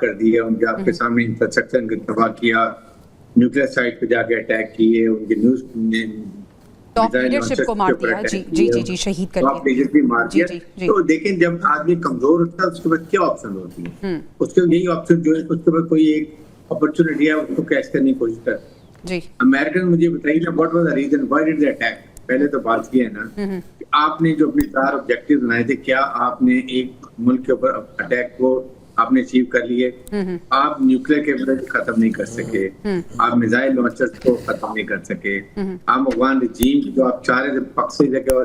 کر دیا, ان کے آپ کے سامنے انفراسٹرکچر کو تباہ کیا, نیوکلیئر سائٹ پہ جا کے اٹیک کیے, ان کے نیوز ٹاپ لیڈرشپ کو مار دیا, جی شہید کر دیا. تو دیکھیں جب آدمی کمزور ہوتا ہے اس کے بعد کیا آپشن ہوتی ہے, اس کے یہی آپشن جو ہے اس کے بعد کوئی ایک اپرچونٹی ہے اس کو کیچ کرنے کی کوشش کرتا ہے. امریکن مجھے بتائیے نا what was the reason why did they attack. پہلے تو بات یہ ہے نا کہ آپ نے جو اپنے 4 آبجیکٹیو بنائے تھے, کیا آپ نے ایک ملک کے اوپر اٹیک کو آپ نے اچیو کر لیے؟ آپ نیوکلیئر کیپیبلٹی ختم نہیں کر سکے, آپ میزائل لانچرز کو ختم نہیں کر سکے, آپ افغان رجیم جو آپ چاہ رہے تھے پکسے جگہ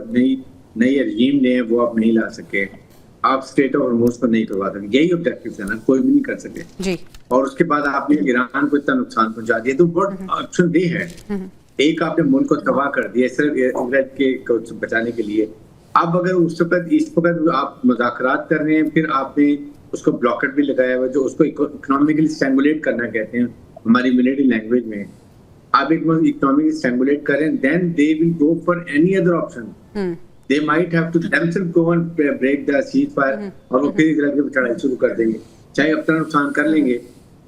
نئی رجیم نے وہ آپ نہیں لا سکے, آپ اسٹیٹ آف ہرموز کو نہیں کروا سکے. یہی آبجیکٹیو ہے نا, کوئی بھی نہیں کر سکے. اور اس کے بعد آپ نے ایران کو اتنا نقصان پہنچا دیا. تو بہت آپشن بھی ہے, ایک آپ نے ملک کو تباہ کر دیا صرف انگلینڈ کے بچانے کے لیے. اب اگر اس وقت آپ مذاکرات کر رہے ہیں, پھر آپ نے اس کو بلاکٹ بھی لگایا ہوا جو اس کو اکنامکلی اسٹینگولیٹ کرنا کہتے ہیں ہماری ملٹری لینگویج میں. آپ ایک اکنامکلی اسٹینگولیٹ کریں, then they will go for any other option. They might have to themselves go and break the ceasefire اور وہ پھر اسرائیل کی چڑھائی شروع کر دیں گے, چاہے اپنا نقصان کر لیں گے.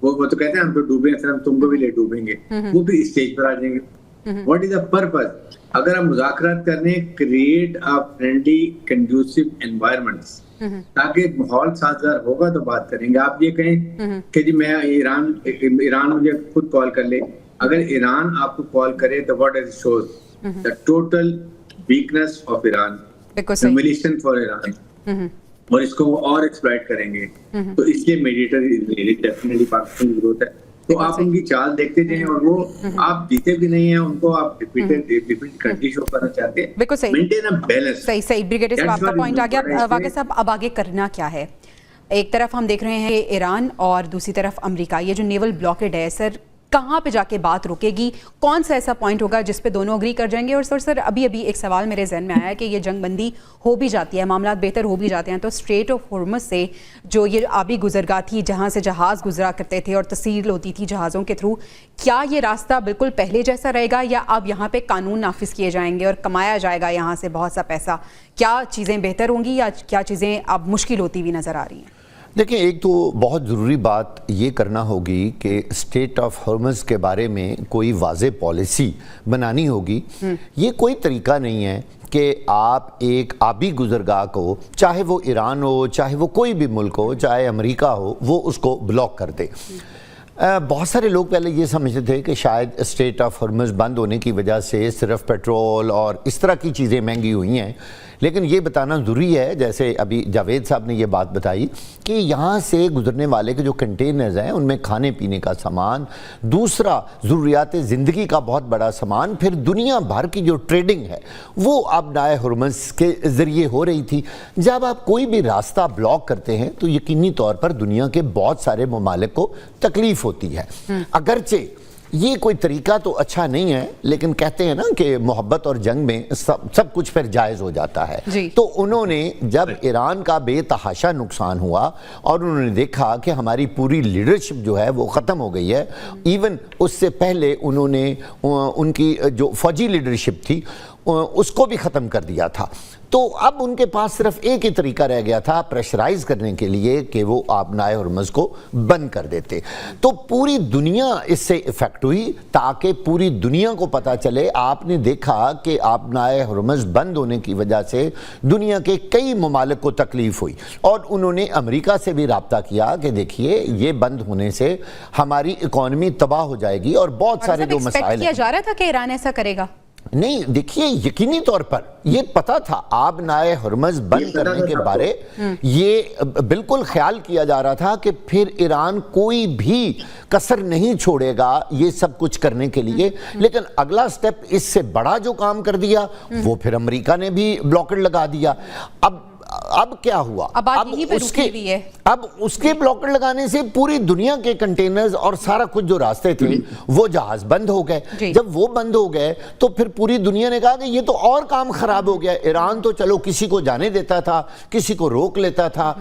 وہ تو کہتے ہیں ہم تو ڈوبیں ہیں, ہم تم کو بھی لے ڈوبیں گے, وہ بھی اسٹیج پر آ جائیں گے. What is the purpose? اگر ہم مذاکرات کرنے create a friendly conducive environments تاکہ ماحول سازگار ہوگا تو بات کریں گے. آپ یہ کہیں کہ جی میں ایران مجھے خود کال کر لے, اگر ایران آپ کو کال کرے تو what does it show? The total weakness of Iran, humiliation for Iran, اور اس کو وہ اور ایکسپلائٹ کریں گے. تو اس لیے میڈیٹر ڈیفینیٹلی پاکستان کی ضرورت ہے. تو آپ ان کی چال دیکھتے جائیں, اور وہ آپ جیتے بھی نہیں ہیں, ان کو آپ ڈیفیٹ کنٹری شو کرنا چاہتے ہیں. بالکل مینٹین اے بیلنس. صحیح بریگیڈیئر صاحب آپ کا پوائنٹ آ گیا. واقع صاحب اب آگے کرنا کیا ہے؟ ایک طرف ہم دیکھ رہے ہیں ایران اور دوسری طرف امریکہ, یہ جو نیول بلاکڈ ہے سر کہاں پہ جا کے بات رکے گی؟ کون سا ایسا پوائنٹ ہوگا جس پہ دونوں اگری کر جائیں گے؟ اور سر ابھی ایک سوال میرے ذہن میں آیا ہے کہ یہ جنگ بندی ہو بھی جاتی ہے, معاملات بہتر ہو بھی جاتے ہیں, تو اسٹریٹ آف ہرمز سے جو یہ آبی گزرگاہ تھی جہاں سے جہاز گزرا کرتے تھے اور تسہیل ہوتی تھی جہازوں کے تھرو, کیا یہ راستہ بالکل پہلے جیسا رہے گا یا اب یہاں پہ قانون نافذ کیے جائیں گے اور کمایا جائے گا یہاں سے بہت سا پیسہ؟ کیا چیزیں بہتر ہوں گی یا کیا چیزیں اب مشکل ہوتی ہوئی نظر آ رہی ہیں؟ دیکھیں, ایک تو بہت ضروری بات یہ کرنا ہوگی کہ اسٹیٹ آف ہرمز کے بارے میں کوئی واضح پالیسی بنانی ہوگی. یہ کوئی طریقہ نہیں ہے کہ آپ ایک آبی گزرگاہ کو, چاہے وہ ایران ہو, چاہے وہ کوئی بھی ملک ہو, چاہے امریکہ ہو, وہ اس کو بلاک کر دے. بہت سارے لوگ پہلے یہ سمجھتے تھے کہ شاید اسٹیٹ آف ہرمز بند ہونے کی وجہ سے صرف پیٹرول اور اس طرح کی چیزیں مہنگی ہوئی ہیں, لیکن یہ بتانا ضروری ہے, جیسے ابھی جاوید صاحب نے یہ بات بتائی, کہ یہاں سے گزرنے والے کے جو کنٹینرز ہیں ان میں کھانے پینے کا سامان, دوسرا ضروریات زندگی کا بہت بڑا سامان, پھر دنیا بھر کی جو ٹریڈنگ ہے وہ اب نائے ہرمز کے ذریعے ہو رہی تھی. جب آپ کوئی بھی راستہ بلاک کرتے ہیں تو یقینی طور پر دنیا کے بہت سارے ممالک کو تکلیف ہوتی ہے. اگرچہ یہ کوئی طریقہ تو اچھا نہیں ہے, لیکن کہتے ہیں نا کہ محبت اور جنگ میں سب کچھ پھر جائز ہو جاتا ہے. تو انہوں نے جب ایران کا بے تحاشا نقصان ہوا اور انہوں نے دیکھا کہ ہماری پوری لیڈرشپ جو ہے وہ ختم ہو گئی ہے, ایون اس سے پہلے انہوں نے ان کی جو فوجی لیڈرشپ تھی اس کو بھی ختم کر دیا تھا, تو اب ان کے پاس صرف ایک ہی طریقہ رہ گیا تھا پریشرائز کرنے کے لیے کہ وہ آبنائے ہرمز کو بند کر دیتے. تو پوری دنیا اس سے افیکٹ ہوئی تاکہ پوری دنیا کو پتہ چلے. آپ نے دیکھا کہ آبنائے ہرمز بند ہونے کی وجہ سے دنیا کے کئی ممالک کو تکلیف ہوئی, اور انہوں نے امریکہ سے بھی رابطہ کیا کہ دیکھیے یہ بند ہونے سے ہماری اکانومی تباہ ہو جائے گی, اور بہت سارے جو مسائل کیا جا رہا تھا کہ ایران ایسا کرے گا. نہیں, دیکھیے یقینی طور پر یہ پتا تھا, آب نائے ہرمز بند کرنے کے بارے یہ بالکل خیال کیا جا رہا تھا کہ پھر ایران کوئی بھی کسر نہیں چھوڑے گا یہ سب کچھ کرنے کے لیے. لیکن اگلا سٹیپ اس سے بڑا جو کام کر دیا وہ پھر امریکہ نے بھی بلاکڈ لگا دیا. اب کیا ہوا؟ اب اس کے بلاکڈ لگانے سے پوری دنیا کے کنٹینرز اور سارا کچھ جو راستے تھے وہ جہاز بند ہو گئے. جب وہ بند ہو گئے تو پھر پوری دنیا نے کہا کہ یہ تو اور کام خراب ہو گیا. ایران تو چلو کسی کو جانے دیتا تھا, کسی کو روک لیتا تھا,